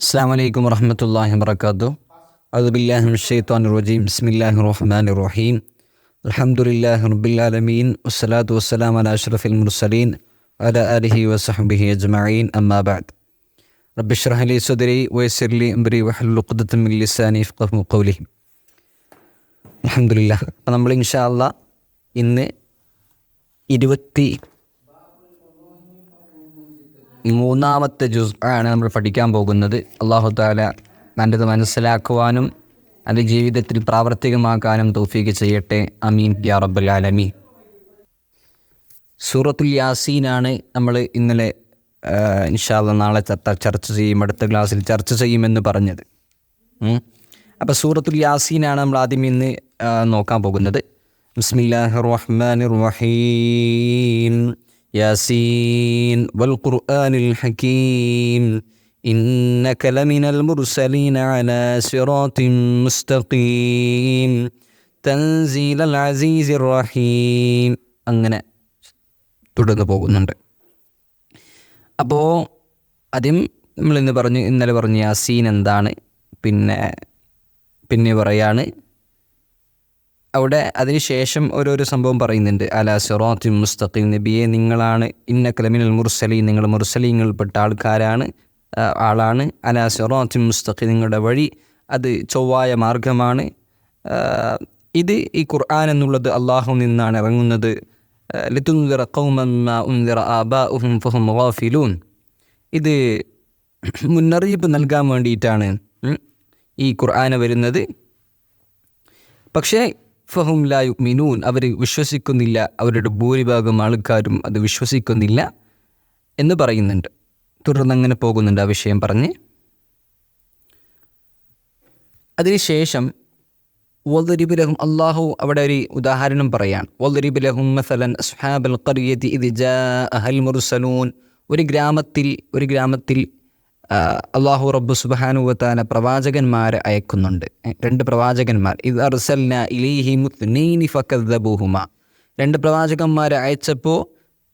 അസ്സലാമു അലൈക്കും വറഹ്മത്തുള്ളാഹി വബറകാതുഹു. അഊദു ബില്ലാഹി മിനശ് ശൈത്വാനിർ റജീം. ബിസ്മില്ലാഹിർ റഹ്മാനിർ റഹീം. അൽഹംദുലില്ലാഹി റബ്ബിൽ ആലമീൻ വസ്സലാത്തു വസ്സലാമു അലാ അഷ്റഫിൽ മുർസലീൻ വഅലാ ആലിഹി വസഹ്ബിഹി അജ്മഈൻ. അമ്മാ ബഅദ്. റബ്ബി ഇശ്റഹ് ലി സദ്രി വയസ്സിർ ലി അംരി വഹ്ലുൽ ഉഖ്ദതം മിൻ ലിസാനി യഫ്ഖഹു ഖൗലി. അൽഹംദുലില്ലാഹ്. അപ്പോൾ നമ്മൾ ഇൻഷാ അല്ലാഹ് ഇന്ന് 23-ാമത്തെ ജുസ് ആണ് നമ്മൾ പഠിക്കാൻ പോകുന്നത്. അല്ലാഹു തആല നല്ലത് മനസ്സിലാക്കുവാനും അത് ജീവിതത്തിൽ പ്രാവർത്തികമാക്കാനും തൗഫീഖ് ചെയ്യട്ടെ. അമീൻ യാ റബ്ബൽ ആലമീൻ. സൂറത്തുൽ യാസീനാണ് നമ്മൾ ഇന്നലെ ഇൻഷാ അല്ലാഹ് നാളെ ചർച്ച ചെയ്യും, അടുത്ത ക്ലാസ്സിൽ ചർച്ച ചെയ്യുമെന്ന് പറഞ്ഞത്. അപ്പോൾ സൂറത്തുൽ യാസീനാണ് നമ്മൾ ആദ്യം ഇന്ന് നോക്കാൻ പോകുന്നത്. ബിസ്മില്ലാഹിർ റഹ്മാനിർ റഹീം. യാസീൻ വൽ ഖുർആനിൽ ഹകീം ഇന്നക ലമിനൽ മുർസലീന അലാ സിറാത്തിൻ മുസ്തഖീം തൻസീലൽ അസീസിർ റഹീം. അങ്ങനെ തുടർന്ന് പോകുന്നുണ്ട്. അപ്പോൾ ആദ്യം നമ്മൾ ഇന്നലെ പറഞ്ഞു യാസീൻ എന്താണ്, പിന്നെ പറയാണ് അവിടെ അതിന് ശേഷം ഓരോരോ സംഭവം പറയുന്നുണ്ട്. അലാ സിറാത്തിൻ മുസ്തഖീം, നബിയെ നിങ്ങളാണ്, ഇന്നക ലമിനൽ മുർസലീൻ, നിങ്ങൾ മുർസലീങ്ങളിൽപ്പെട്ട ആളാണ്. അലാ സിറാത്തിൻ മുസ്തഖീം, നിങ്ങളുടെ വഴി അത് ചൊവ്വായ മാർഗമാണ്. ഇത് ഈ ഖുർആൻ എന്നുള്ളത് അള്ളാഹു നിന്നാണ് ഇറങ്ങുന്നത്. ലിതുൻദിറ ഖൗമൻ മാ ഉൻദിറ ആബാഉഹും ഫഹും ഗാഫിലൂൻ, ഇത് മുന്നറിയിപ്പ് നൽകാൻ വേണ്ടിയിട്ടാണ് ഈ ഖുർആൻ വരുന്നത്. പക്ഷേ ഫഹും ലാ യുഅ്മിനൂൻ, അവർ വിശ്വസിക്കുന്നില്ല, അവരുടെ ഭൂരിഭാഗം ആൾക്കാരും അത് വിശ്വസിക്കുന്നില്ല എന്ന് പറയുന്നുണ്ട്. തുടർന്ന് അങ്ങനെ പോകുന്നുണ്ട് ആ വിഷയം പറഞ്ഞ്. അതിനുശേഷം വദ്രിബ് ലഹും, അള്ളാഹു അവിടെ ഒരു ഉദാഹരണം പറയാണ്. വദ്രിബ് ലഹും മസലൻ അസ്ഹാബൽ ഖറിയതി ഇദ് ജാഅഹൽ മുർസലൂൻ, ഒരു ഗ്രാമത്തിൽ അള്ളാഹു റബ്ബ് സുബ്ഹാനഹു വ തആല പ്രവാചകന്മാരെ അയക്കുന്നുണ്ട്. 2 പ്രവാചകന്മാർ. ഇദ് അർസൽനാ ഇലൈഹിം ഇത്നൈനി ഫകദ്ദബൂഹുമാ, 2 പ്രവാചകന്മാരെ അയച്ചപ്പോൾ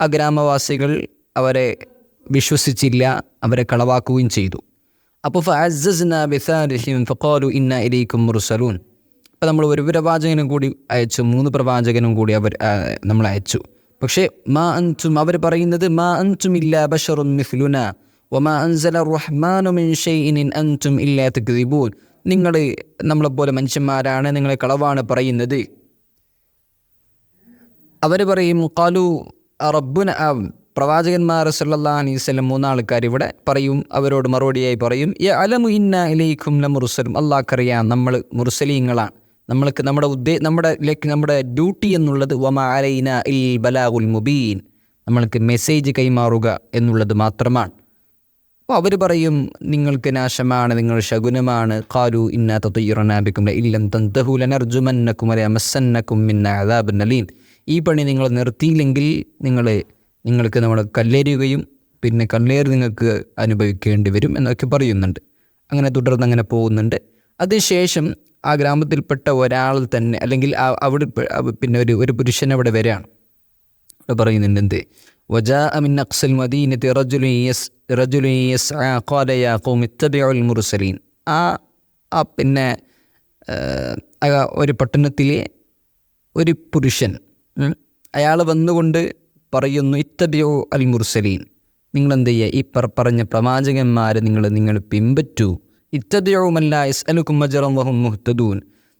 ആ ഗ്രാമവാസികൾ അവരെ വിശ്വസിച്ചില്ല, അവരെ കളവാക്കുകയും ചെയ്തു. അപ്പോൾ ഫഅസ്സസ്നാ ബിസാലിഹിം ഫഖാലു ഇന്നാ ഇലൈക്കും മുർസലൂൻ, അപ്പോൾ നമ്മൾ ഒരു പ്രവാചകനും കൂടി അയച്ചു, 3 പ്രവാചകനും കൂടി നമ്മൾ അയച്ചു. പക്ഷേ മാ അൻതും, അവർ പറയുന്നത് മാ അൻതും ഇല്ലാ ബശറുൻ മിസ്ലുനാ വമാ അൻസല റഹ്മാനു മിൻ ഷൈഇൻ ഇൻ അൻതും ഇല്ലാ തക്ദിബൂൻ, നിങ്ങൾ നമ്മളെപ്പോലെ മനുഷ്യന്മാരാണ്, നിങ്ങളെ കളവാണ് പറയുന്നത്. അവർ പറയും ഖാലു റബ്ബുന, പ്രവാചകന്മാർ സല്ലല്ലാഹു അലൈഹി വസല്ലം 3 ആൾക്കാർ ഇവിടെ പറയും, അവരോട് മറുപടിയായി പറയും യഅലമു ഇന്നാ ഇലൈക്കും ലമുർസലും, അല്ലാഹ്ക്കറിയാം നമ്മൾ മുർസലീങ്ങളാണ്, നമ്മൾക്ക് നമ്മുടെ ഡ്യൂട്ടി എന്നുള്ളത് വമാ അലൈനാ ഇൽ ബലാഗുൽ മുബീൻ, നമ്മൾക്ക് മെസ്സേജ് കൈമാറുക എന്നുള്ളത് മാത്രമാണ്. അപ്പോൾ അവർ പറയും നിങ്ങൾക്ക് നാശമാണ്, നിങ്ങൾ ശകുനമാണ്. ഖാലു ഇന്നാ തതയ്യറനാ ബിക്കും ലഇല്ലം തൻതഹു ലനർജുമന്നകും വലയമസ്സന്നകും മിന്നാ അദാബുൻ അലീം, ഈ പണി നിങ്ങൾ നിർത്തിയില്ലെങ്കിൽ നിങ്ങൾക്ക് നമ്മൾ കല്ലെറിയുകയും പിന്നെ കല്ലേറ് നിങ്ങൾക്ക് അനുഭവിക്കേണ്ടി വരും എന്നൊക്കെ പറയുന്നുണ്ട്. അങ്ങനെ തുടർന്ന് അങ്ങനെ പോകുന്നുണ്ട്. അതിനുശേഷം ആ ഗ്രാമത്തിൽപ്പെട്ട ഒരാൾ തന്നെ, അല്ലെങ്കിൽ അവിടെ പിന്നെ ഒരു പുരുഷൻ അവിടെ വരികയാണ്. അവിടെ പറയുന്നുണ്ട് എന്ത്, വജാഅ മിൻ അഖ്സൽ മദീനത്തി റജുലുൻ യസ്ആ ഖാല യാ ഖൗമി ഇത്തബിഉൽ മുർസലീൻ, പിന്നെ ഒരു പട്ടണത്തിലെ ഒരു പുരുഷൻ, അയാൾ വന്നുകൊണ്ട് പറയുന്നു ഇത്തബിഉ അൽ മുർസലീൻ, നിങ്ങളെന്ത് ചെയ്യുക, ഈ പറഞ്ഞ പ്രവാചകന്മാരെ നിങ്ങൾ പിൻപറ്റൂ. ഇത്തബിഉ മൻ ലാ യസ്അലുകും അജ്റൻ വഹും മുഹ്തദൂൻ,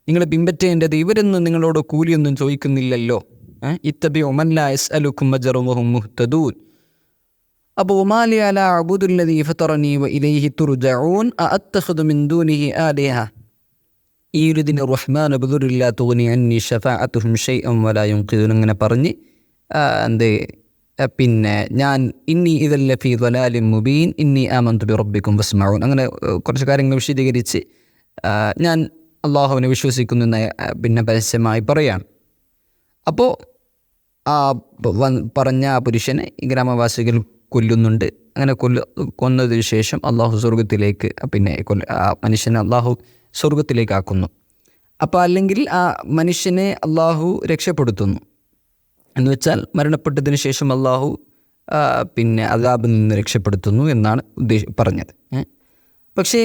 നിങ്ങൾ പിൻപറ്റേണ്ടത് ഇവരൊന്നും നിങ്ങളോട് കൂലിയൊന്നും ചോദിക്കുന്നില്ലല്ലോ. ഇത്തബിഉ മൻ ലാ യസ്അലുകും അജ്റൻ വഹും മുഹ്തദൂൻ. അപ്പോൾ വമാ ലി അലാ അഅ്ബുദു അല്ലദീ ഫതറനീ വഇലൈഹി തുർജഊൻ അഅത്തഖിദു മിൻ ദൂനിഹി ആലിഹ യുരിദിനി റഹ്മാനു ബിദുർരിൻ ലാ തുഗ്നി അന്നി ശഫാഅത്തുഹും ശൈഅൻ വലാ യുൻഖിദൂൻ, അങ്ങനെ പറഞ്ഞ് പിന്നെ ഞാൻ ഇന്നി ഇദൻ ലഫീ ളലാലിൻ മുബീൻ ഇന്നി ആമന്തു ബിറബ്ബിക്കും ഫസ്മഊൻ, അങ്ങനെ കുറച്ച് കാര്യങ്ങൾ വിശദീകരിച്ച് ഞാൻ അള്ളാഹുവിനെ വിശ്വസിക്കുന്നു എന്ന് പിന്നെ പരസ്യമായി പറയാം. അപ്പോൾ പറഞ്ഞ ആ പുരുഷനെ ഈ ഗ്രാമവാസികൾ കൊല്ലുന്നുണ്ട്. അങ്ങനെ കൊന്നതിന് ശേഷം അള്ളാഹു സ്വർഗത്തിലേക്ക്, പിന്നെ ആ മനുഷ്യനെ അള്ളാഹു സ്വർഗത്തിലേക്ക് ആക്കുന്നു. അപ്പോൾ അല്ലെങ്കിൽ ആ മനുഷ്യനെ അള്ളാഹു രക്ഷപ്പെടുത്തുന്നു എന്ന് വെച്ചാൽ മരണപ്പെട്ടതിന് ശേഷം അള്ളാഹു പിന്നെ അദാബിൽ നിന്ന് രക്ഷപ്പെടുത്തുന്നു എന്നാണ് പറഞ്ഞത്. പക്ഷേ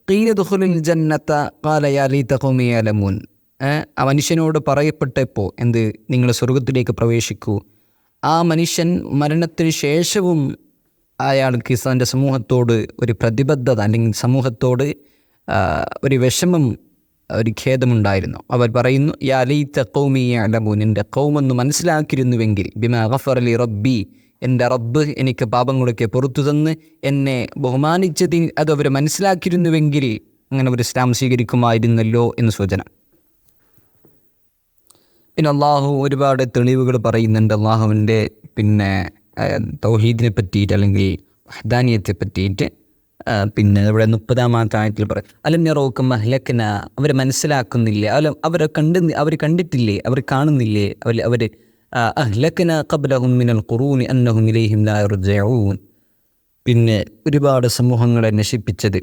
ഖീല ദുഖുലുൽ ജന്നത ഖാല യാ ലൈത ഖൗമി യഅലമൂൻ. ആ മനുഷ്യനോട് പറയപ്പെട്ടപ്പോൾ എന്ത്, നിങ്ങൾ സ്വർഗത്തിലേക്ക് പ്രവേശിക്കൂ. ആ മനുഷ്യൻ മരണത്തിന് ശേഷവും അയാൾക്ക് തൻ്റെ സമൂഹത്തോട് ഒരു പ്രതിബദ്ധത അല്ലെങ്കിൽ സമൂഹത്തോട് ഒരു വിഷമം, ഒരു ഖേദമുണ്ടായിരുന്നു. അവർ പറയുന്നു, യാ ലൈത ഖൗമി യഅലമൂൻ, എൻ്റെ ഖൗമെന്ന് മനസ്സിലാക്കിയിരുന്നുവെങ്കിൽ, ബിമാ ഗഫറ ലി റബ്ബി, എൻ്റെ റബ്ബ് എനിക്ക് പാപങ്ങളൊക്കെ പുറത്തു തന്ന് എന്നെ ബഹുമാനിച്ചതിൽ അത് അവർ മനസ്സിലാക്കിയിരുന്നുവെങ്കിൽ അങ്ങനെ ഒരു ഇസ്ലാം സ്വീകരിക്കുമായിരുന്നല്ലോ എന്ന് സൂചന. പിന്നെ അള്ളാഹു ഒരുപാട് തെളിവുകൾ പറയുന്നുണ്ട് അള്ളാഹുവിൻ്റെ തൗഹീദിനെ പറ്റിയിട്ട് അല്ലെങ്കിൽ വഹ്ദാനിയത്തെ പറ്റിയിട്ട്. പിന്നെ ഇവിടെ 30-ാമത്തെ ആയത്തിൽ പറയും, അലം യറൗക അഹ്ലക്ന, അവർ മനസ്സിലാക്കുന്നില്ല, അവർ കണ്ടിട്ടില്ലേ, അവർ കാണുന്നില്ലേ, അവർ അഹ്ലക്ന ഖബ്ലഹും മിനൽ ഖുറൂനി അന്നഹും ഇലൈഹിം ലാ യർജിഊൻ, പിന്നെ ഒരുപാട് സമൂഹങ്ങളെ നശിപ്പിച്ചത്.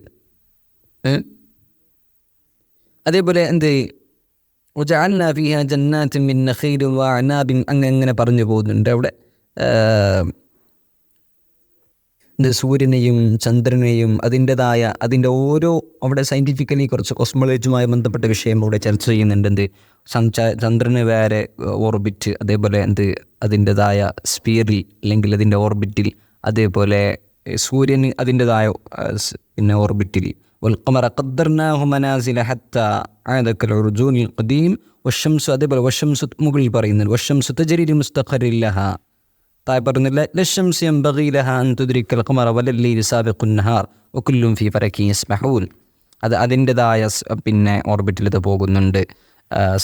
അതേപോലെ എന്ത്, വജഅൽനാ ഫീഹാ ജന്നാത്തിൻ മിൻ നഖീലിൻ വഅനാബിൻ, അങ്ങനെ പറഞ്ഞു പോകുന്നുണ്ട് അവിടെ. സൂര്യനെയും ചന്ദ്രനെയും അതിൻ്റെ ഓരോ അവിടെ സയൻറ്റിഫിക്കലി കുറച്ച് കോസ്മോളജിയുമായി ബന്ധപ്പെട്ട വിഷയം അവിടെ ചർച്ച ചെയ്യുന്നുണ്ട്. എന്ത്, ചന്ദ്രന് വേറെ ഓർബിറ്റ്, അതേപോലെ അതിൻ്റെതായ സ്പിയറിൽ അല്ലെങ്കിൽ അതിൻ്റെ ഓർബിറ്റിൽ, അതേപോലെ സൂര്യന് അതിൻ്റെതായ ഓർബിറ്റിൽ. വൽഖമറ ഖദ്ദർനാഹു മനാസില ഹത്താ ആദ കൽഉർജൂനിൽ ഖദീം വശംസു, അതേപോലെ വശംസു മുകളിൽ പറയുന്നുണ്ട്, വശംസു തജ്രി ലിമുസ്തഖറിൻ ലഹാ, താഴെ പറയുന്നില്ല, ലശംസു യൻബഗി ലഹാ അൻ തുദ്രിക്കൽ ഖമറ വലല്ലൈലു സാബിഖുൻ നഹാർ വകുല്ലും ഫീ ഫലകിൻ യസ്ബഹൂൻ. അത് അതിൻ്റെതായ ഓർബിറ്റിൽ പോകുന്നുണ്ട്,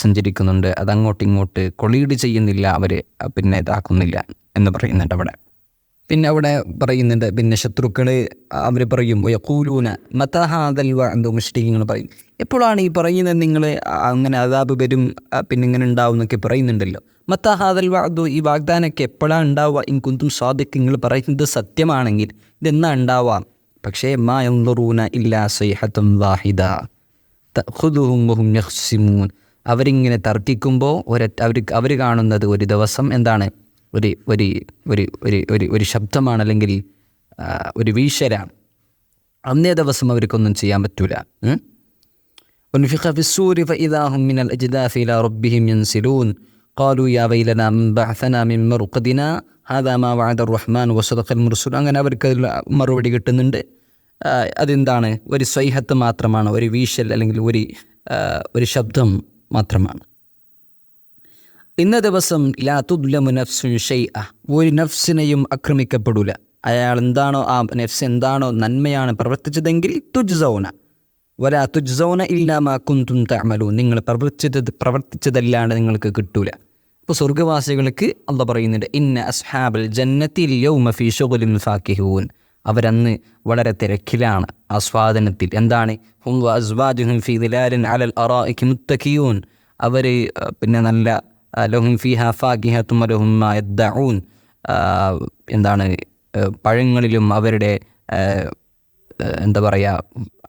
സഞ്ചരിക്കുന്നുണ്ട്. അതങ്ങോട്ട് ഇങ്ങോട്ട് കൊളീഡ് ചെയ്യുന്നില്ല, അവർ ഇതാക്കുന്നില്ല എന്ന് പറയുന്നുണ്ട് അവിടെ. പിന്നെ അവിടെ പറയുന്നുണ്ട്, പിന്നെ ശത്രുക്കൾ അവർ പറയും, യഖൂലൂന മതാ ഹാദൽ വഅദ്, മുശ്രിക്കീങ്ങൾ പറയും, എപ്പോഴാണ് ഈ പറയുന്നത് നിങ്ങൾ അങ്ങനെ അദാബ് വരും ഇങ്ങനെ ഉണ്ടാവും എന്നൊക്കെ പറയുന്നുണ്ടല്ലോ. മതാ ഹാദൽ വഅദ്, ഈ വാഗ്ദാനമൊക്കെ എപ്പോഴാണ് ഉണ്ടാവുക, ഇൻ കുന്തും സാദിഖ്, നിങ്ങൾ പറയുന്നത് സത്യമാണെങ്കിൽ ഇതെന്നാ ഉണ്ടാവാം. പക്ഷേ മാ യൻദുറൂന ഇല്ലാ സൈഹത്തുൻ വാഹിദ തഖുദുഹും വഹും യഖ്സിമൂൻ, അവരിങ്ങനെ തർക്കിക്കുമ്പോൾ അവർ കാണുന്നത് ഒരു ദിവസം എന്താണ്, ഒരു ശബ്ദമാണ്, അല്ലെങ്കിൽ ഒരു വീശലാണ്. അന്നേ ദിവസം അവർക്കൊന്നും ചെയ്യാൻ പറ്റൂല. വൻഫിഖ ഫിസ്സൂരി ഫഇദാ ഹും മിനൽ അജ്ദാഫി ഇലാ റബ്ബിഹിം യൻസിലൂൻ ഖാലൂ യാ വൈലനാ മൻ ബഅസനാ മിൻ മർഖദിനാ ഹാദാ മാ വഅദ റഹ്മാൻ വസദഖൽ മുർസലൂൻ. അങ്ങനെ അവർക്ക് മറുപടി കിട്ടുന്നുണ്ട്. അതെന്താണ്, ഒരു സ്വൈഹത്ത് മാത്രമാണ്, ഒരു വീശൽ അല്ലെങ്കിൽ ഒരു ശബ്ദം മാത്രമാണ്. ഇന്ന ദിവസം ലാ തുദ്ലമു നഫ്സുൻ ഷൈഅ, ഒരു നഫ്സിനെയും ആക്രമിക്കപ്പെടില്ല. അയാൾ എന്താണോ, ആ നഫ്സ് എന്താണോ നന്മയാണ് പ്രവർത്തിച്ചതെങ്കിൽ തുജ്സൗന വലാ തുജ്സൗന ഇല്ലാ മാ കുന്തും തഅമലൂൻ, നിങ്ങൾ പ്രവർത്തിച്ചതല്ലാണ്ട് നിങ്ങൾക്ക് കിട്ടൂല. അപ്പോൾ സ്വർഗ്ഗവാസികൾക്ക് അല്ലാഹ് പറയുന്നുണ്ട്, ഇന്ന അസ്ഹാബൽ ജന്നത്തി യൗമ ഫീ ശുഗ്ലിൻ ഫാക്കിഹൂൻ, അവരന്ന് വളരെ തിരക്കിലാണ്, ആസ്വാദനത്തിൽ. എന്താണ്, ഹും വഅസ്വാജുഹും ഫീ ദിലാലിൻ അലൽ അറായികി മുത്തഖിയൂൻ, അവർ നല്ല ലഹും ഫീഹാ ഫാകിഹത്തും വലഹും മാ യദ്ദഊൻ, എന്താണ്, പഴങ്ങളിലും അവരുടെ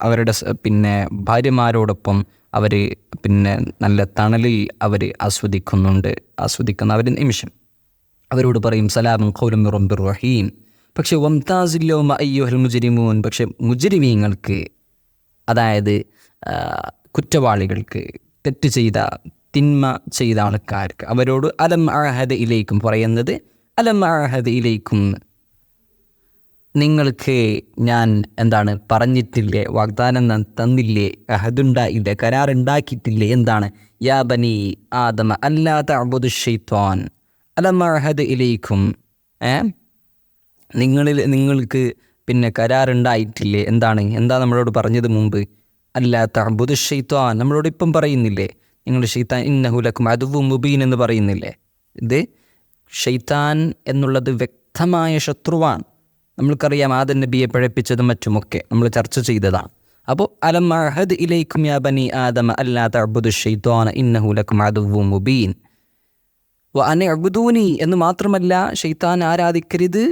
അവരുടെ ഭാര്യമാരോടൊപ്പം അവർ നല്ല തണലിൽ അവർ ആസ്വദിക്കുന്ന അവർ നിമിഷം അവരോട് പറയും, സലാമുൻ ഖൗലൻ മിർ റബ്ബിർ റഹീം. പക്ഷേ വംതാസിൽ യൗമ അയ്യുഹൽ മുജ്രിമൂൻ, പക്ഷേ മുജ്രിമീങ്ങൾക്ക്, അതായത് കുറ്റവാളികൾക്ക്, തെറ്റ് ചെയ്ത തിന്മ ചെയ്ത ആൾക്കാർക്ക് അവരോട് അലം അഅഹദ ഇലൈക്കും പറയുന്നത്, അലം അഅഹദ ഇലൈക്കും, നിങ്ങൾക്ക് ഞാൻ പറഞ്ഞിട്ടില്ലേ, വാഗ്ദാനം തന്നില്ലേ, അഹദുണ്ടായില്ലേ, കരാറുണ്ടാക്കിയിട്ടില്ലേ, എന്താണ്, യാ ബനി ആദമ അല്ലാ തഅബുദു ശൈത്വാൻ അലം അഅഹദ ഇലൈക്കും, നിങ്ങൾക്ക് കരാറുണ്ടായിട്ടില്ലേ, എന്താ നമ്മളോട് പറഞ്ഞത് മുമ്പ്, അല്ലാ തഅബുദു ശൈത്വാൻ, നമ്മളോട് ഇപ്പം പറയുന്നില്ലേ, നിങ്ങൾ ഷെയ്ത്താൻ ഇന്നഹു ലക്കും അദുവ്വുൻ മുബീൻ എന്ന് പറയുന്നില്ലേ. ഇത് ഷെയ്ത്താൻ എന്നുള്ളത് വ്യക്തമായ ശത്രുവാണ്. നമ്മൾക്കറിയാം ആദം നബിയെ പിഴപ്പിച്ചതും മറ്റുമൊക്കെ നമ്മൾ ചർച്ച ചെയ്തതാണ്. അപ്പോൾ അലം അഅഹദ് ഇലൈക്കും യാ ബനി ആദമ അല്ലാ തഅബുദു ശൈത്വാന ഇന്നഹു ലക്കും അദുവ്വുൻ മുബീൻ വ അൻ അഅ്ബുദൂനി എന്ന് മാത്രമല്ല, ഷെയ്ത്താൻ ആരാധിക്കരുത്,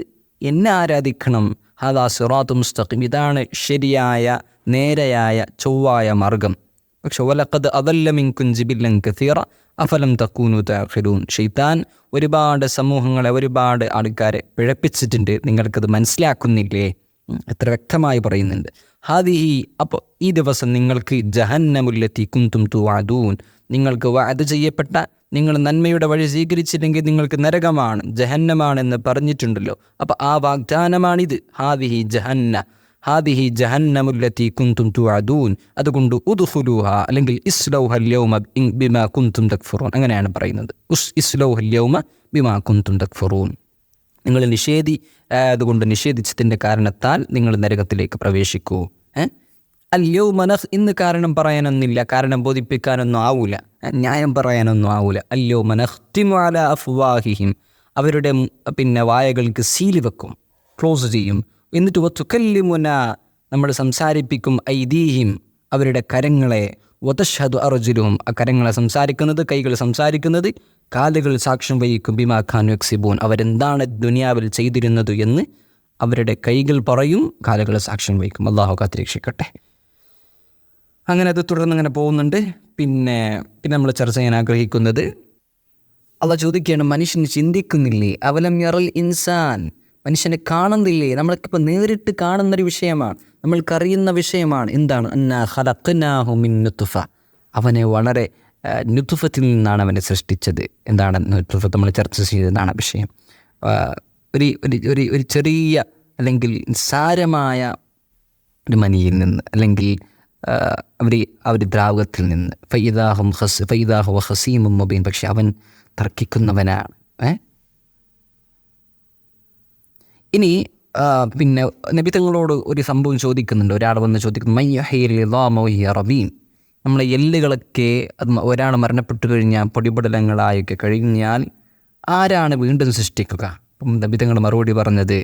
എന്നെ ആരാധിക്കണം. ഹാദാ സിറാത്തു മുസ്തഖീം, ഇതാണ് ശരിയായ നേരെയായ ചൊവ്വായ മാർഗം. പക്ഷെ വലഖദ് അദല്ല മിൻകും ജിബില്ലൻ കസീറ അഫലം തകൂനു തഅഖിലൂൻ, ഷെയ്ത്താൻ ഒരുപാട് സമൂഹങ്ങളെ, ഒരുപാട് ആൾക്കാരെ പിഴപ്പിച്ചിട്ടുണ്ട്, നിങ്ങൾക്കത് മനസ്സിലാക്കുന്നില്ലേ എത്ര വ്യക്തമായി പറയുന്നുണ്ട്. ഹാദിഹി, അപ്പോൾ ഈ ദിവസം നിങ്ങൾക്ക് ജഹന്നമുല്ലത്തി കുന്തും തുഅദൂൻ, നിങ്ങൾക്ക് വഅദ് ചെയ്യപ്പെട്ട, നിങ്ങൾ നന്മയുടെ വഴി സ്വീകരിച്ചില്ലെങ്കിൽ നിങ്ങൾക്ക് നരകമാണ്, ജഹന്നമാണെന്ന് പറഞ്ഞിട്ടുണ്ടല്ലോ. അപ്പോൾ ആ വാഗ്ദാനമാണിത്. ഹാദിഹി ജഹന്നമുല്ലത്തി കുന്തും തുഅദൂൻ. അതുകൊണ്ട് ഉദ്ഖുലൂഹ, അല്ലെങ്കിൽ ഇസ്ലൗഹൽ യൗമ ബിമാ കുന്തും തക്ഫുറൂൻ, അങ്ങനെയാണ് പറയുന്നത്. ഇസ്ലൗഹൽ യൗമ ബിമാ കുന്തും തക്ഫുറൂൻ. നിങ്ങൾ അതുകൊണ്ട് നിഷേധിച്ചതിൻ്റെ കാരണത്താൽ നിങ്ങൾ നരകത്തിലേക്ക് പ്രവേശിക്കൂ. അല്യൗമനഹ്, ഇന്ന് കാരണം പറയാനൊന്നുമില്ല, കാരണം ബോധിപ്പിക്കാനൊന്നും ആവൂല, ന്യായം പറയാനൊന്നും ആവൂല. അല്യൗമനഖ്തിമു അലാ അഫ്വാഹിഹിം, അവരുടെ വായകൾക്ക് സീല് വെക്കും, ക്ലോസ് ചെയ്യും. എന്നിട്ട് വതുകല്ലിമുന, നമ്മൾ സംസാരിപ്പിക്കും, ഐദീഹിം, അവരുടെ കരങ്ങളെ, വതഷ്ഹദു അർജുലുഹും, ആ കരങ്ങളെ സംസാരിക്കുന്നത്, കൈകൾ സംസാരിക്കുന്നത്, കാലുകൾ സാക്ഷ്യം വഹിക്കും, ബിമാ കാനു യക്സിബൂൻ, അവരെന്താണ് ദുനിയാവിൽ ചെയ്തിരുന്നത് എന്ന് അവരുടെ കൈകൾ പറയും, കാലുകൾ സാക്ഷ്യം വഹിക്കും. അല്ലാഹു കാത്തിരക്ഷിക്കട്ടെ. അങ്ങനെ അത് തുടർന്ന് പോകുന്നുണ്ട്. പിന്നെ നമ്മൾ ചർച്ച ചെയ്യാൻ ആഗ്രഹിക്കുന്നത്, അള്ളാഹ് ചോദിക്കുകയാണ്, മനുഷ്യൻ ചിന്തിക്കുന്നില്ലേ? അവലം യറൽ ഇൻസാൻ, മനുഷ്യനെ കാണുന്നില്ലേ? നമ്മൾക്കിപ്പോൾ നേരിട്ട് കാണുന്നൊരു വിഷയമാണ്, നമ്മൾക്കറിയുന്ന വിഷയമാണ്. എന്താണ്? അന്നാ ഖലഖ്നാഹു മിൻ നുത്ഫ, അവനെ വളരെ നുത്ഫത്തിൽ നിന്നാണ് അവനെ സൃഷ്ടിച്ചത്. എന്താണ് നുത്ഫ? നമ്മൾ ചർച്ച ചെയ്തതാണ് വിഷയം. ഒരു ചെറിയ അല്ലെങ്കിൽ നിസ്സാരമായ ഒരു മനിയിൽ നിന്ന്, അല്ലെങ്കിൽ അവർ ദ്രാവകത്തിൽ നിന്ന്, ഫൈദാഹു ഹസീമും മുബീൻ, പക്ഷെ അവൻ തർക്കിക്കുന്നവനാണ്. ഇനി പിന്നെ നബി തങ്ങളോട് ഒരു സംഭവം ചോദിക്കുന്നുണ്ട്. ഒരാൾ വന്ന് ചോദിക്കുന്നു, റബീൻ, നമ്മളെ എല്ലുകളൊക്കെ ഒരാൾ മരണപ്പെട്ടു കഴിഞ്ഞാൽ, പൊടിപടലങ്ങളായൊക്കെ കഴിഞ്ഞാൽ ആരാണ് വീണ്ടും സൃഷ്ടിക്കുക? അപ്പം നബി തങ്ങൾ മറുപടി പറഞ്ഞത്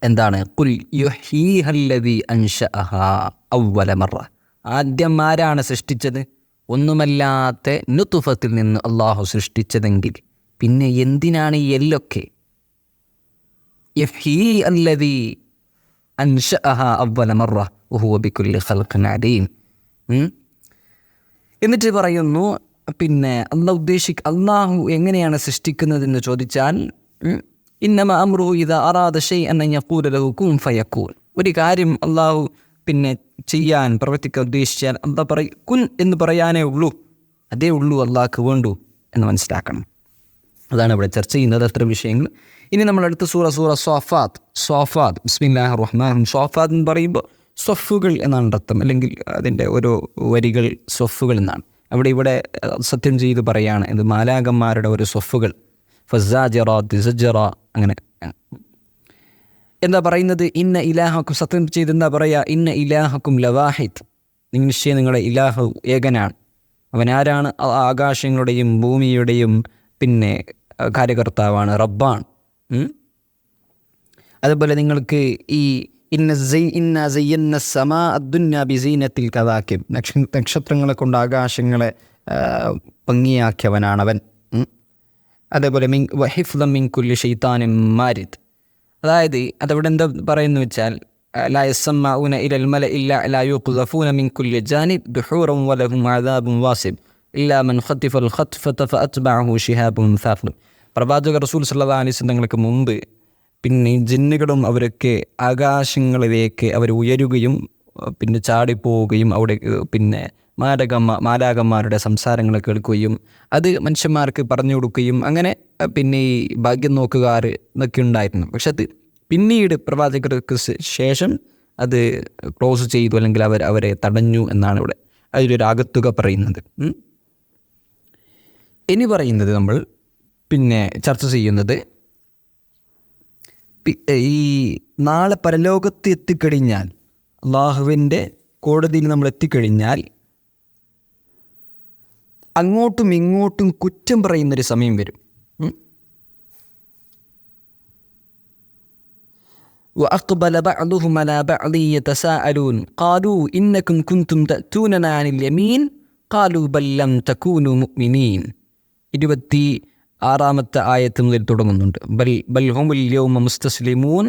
എന്താണ്? ഖുൽ യുഹ്യീഹല്ലദീ അൻശഅഹാ അവ്വല മറ, ആദ്യം ആരാണ് സൃഷ്ടിച്ചത്? ഒന്നുമല്ലാത്ത നുത്ഫത്തിൽ നിന്ന് അള്ളാഹു സൃഷ്ടിച്ചതെങ്കിൽ പിന്നെ എന്തിനാണ് ഈ എല്ലൊക്കെ? യുഹ്യീഹല്ലദീ അൻശഅഹാ അവ്വല മറ വഹുവ ബികുല്ലി ഖൽഖിൻ അലീം. എന്നിട്ട് പറയുന്നു, പിന്നെ അള്ളാഹു എങ്ങനെയാണ് സൃഷ്ടിക്കുന്നതെന്ന് ചോദിച്ചാൽ, ഇന്നമ അംറുഹു ഇദാ അറാദ ശൈഅൻ അൻ യഖൂല ലഹു കുൻ ഫയകൂൻ, ഒരു കാര്യം അള്ളാഹു ചെയ്യാൻ, പ്രവർത്തിക്കാൻ ഉദ്ദേശിച്ചാൽ അള്ളാഹ് പറയും, കുൻ എന്ന് പറയാനേ ഉള്ളൂ, അതേ ഉള്ളൂ അള്ളാഹ്ക്ക് വേണ്ടു എന്ന് മനസ്സിലാക്കണം. അതാണ് ഇവിടെ ചർച്ച ചെയ്യുന്നത്, അത്ര വിഷയങ്ങൾ. ഇനി നമ്മളടുത്ത സൂറ സ്വാഫാത്ത്. ബിസ്മില്ലാഹിർ റഹ്മാനിർ റഹീം. സ്വാഫാത്ത് എന്ന് പറയുമ്പോൾ സ്വഫുകൾ എന്നാണ് അർത്ഥം, അല്ലെങ്കിൽ അതിൻ്റെ ഓരോ വരികൾ സ്വഫുകൾ എന്നാണ്. ഇവിടെ സത്യം ചെയ്ത് പറയാണ്, ഇത് മാലാകന്മാരുടെ ഒരു സ്വഫുകൾ. ഫസാജിറാത്ത് സജ്റ, അങ്ങനെ എന്താ പറയുന്നത്? ഇന്ന ഇലാഹക്കും, സത്യം ചെയ്ത് എന്താ പറയുക? ഇന്ന ഇലാഹക്കും ലവാഹിദ്, നിശ്ചയം നിങ്ങളുടെ ഇലാഹു ഏകനാണ്. അവനാരാണ്? ആകാശങ്ങളുടെയും ഭൂമിയുടെയും പിന്നെ കാര്യകർത്താവാണ്, റബ്ബാണ്. അതുപോലെ നിങ്ങൾക്ക് ഈ നക്ഷത്രങ്ങളെ കൊണ്ട് ആകാശങ്ങളെ ഭംഗിയാക്കിയവനാണവൻ. അതേപോലെ വഹിഫ്ദൻ മിൻ കുല്ലി ശൈത്താനിൻ മാരിദ്, അതായത് അതവിടെ എന്താ പറയുന്നു വെച്ചാൽ, ലാ യസ്മഊന ഇലൽ മലഇ ലാ യുഖ്ദഫൂന മിൻ കുല്ലി ജാനിബ് ദുഹൂറൻ വലഹും അദാബുൻ വാസിബ് ഇല്ലാ മൻ ഖതിഫൽ ഖത്ഫത ഫഅത്ബഅഹു ശിഹാബുൻ സാഖിബ്. പ്രവാചകർ റസൂൽ സല്ലല്ലാഹു അലൈഹി വസല്ലം തങ്ങൾക്ക് മുമ്പ് പിന്നെ ജിന്നുകളും അവരൊക്കെ ആകാശങ്ങളിലേക്ക് അവർ ഉയരുകയും പിന്നെ ചാടിപ്പോവുകയും അവിടെ പിന്നെ മാലാകന്മാരുടെ സംസാരങ്ങൾ കേൾക്കുകയും അത് മനുഷ്യന്മാർക്ക് പറഞ്ഞു കൊടുക്കുകയും അങ്ങനെ പിന്നെ ഈ ഭാഗ്യം നോക്കുകാർ എന്നൊക്കെ ഉണ്ടായിരുന്നു. പക്ഷെ അത് പിന്നീട് പ്രവാചകർക്ക് ശേഷം അത് ക്ലോസ് ചെയ്തു, അല്ലെങ്കിൽ അവരെ തടഞ്ഞു എന്നാണ് ഇവിടെ അതിലൊരു ആകത്തുക പറയുന്നത്. ഇനി പറയുന്നത് നമ്മൾ പിന്നെ ചർച്ച ചെയ്യുന്നത്, ഈ നാളെ പരലോകത്ത് എത്തിക്കഴിഞ്ഞാൽ, അള്ളാഹുവിൻ്റെ കോടതിയിൽ നമ്മൾ എത്തിക്കഴിഞ്ഞാൽ അങ്ങോട്ടും ഇങ്ങോട്ടും കുറ്റം പറയുന്നൊരു സമയം വരും. وأقبل بعضهم على بعض يتساءلون قالوا إنكم كنتم تأتوننا عن اليمين قالوا بل لم تكونوا مؤمنين. 26-ാമത്തെ ആയത്ത് മുതൽ തുടങ്ങുന്നുണ്ട്. ബൽ ഹുമുൽ യൗമ മുസ്തസ്ലിമൂൻ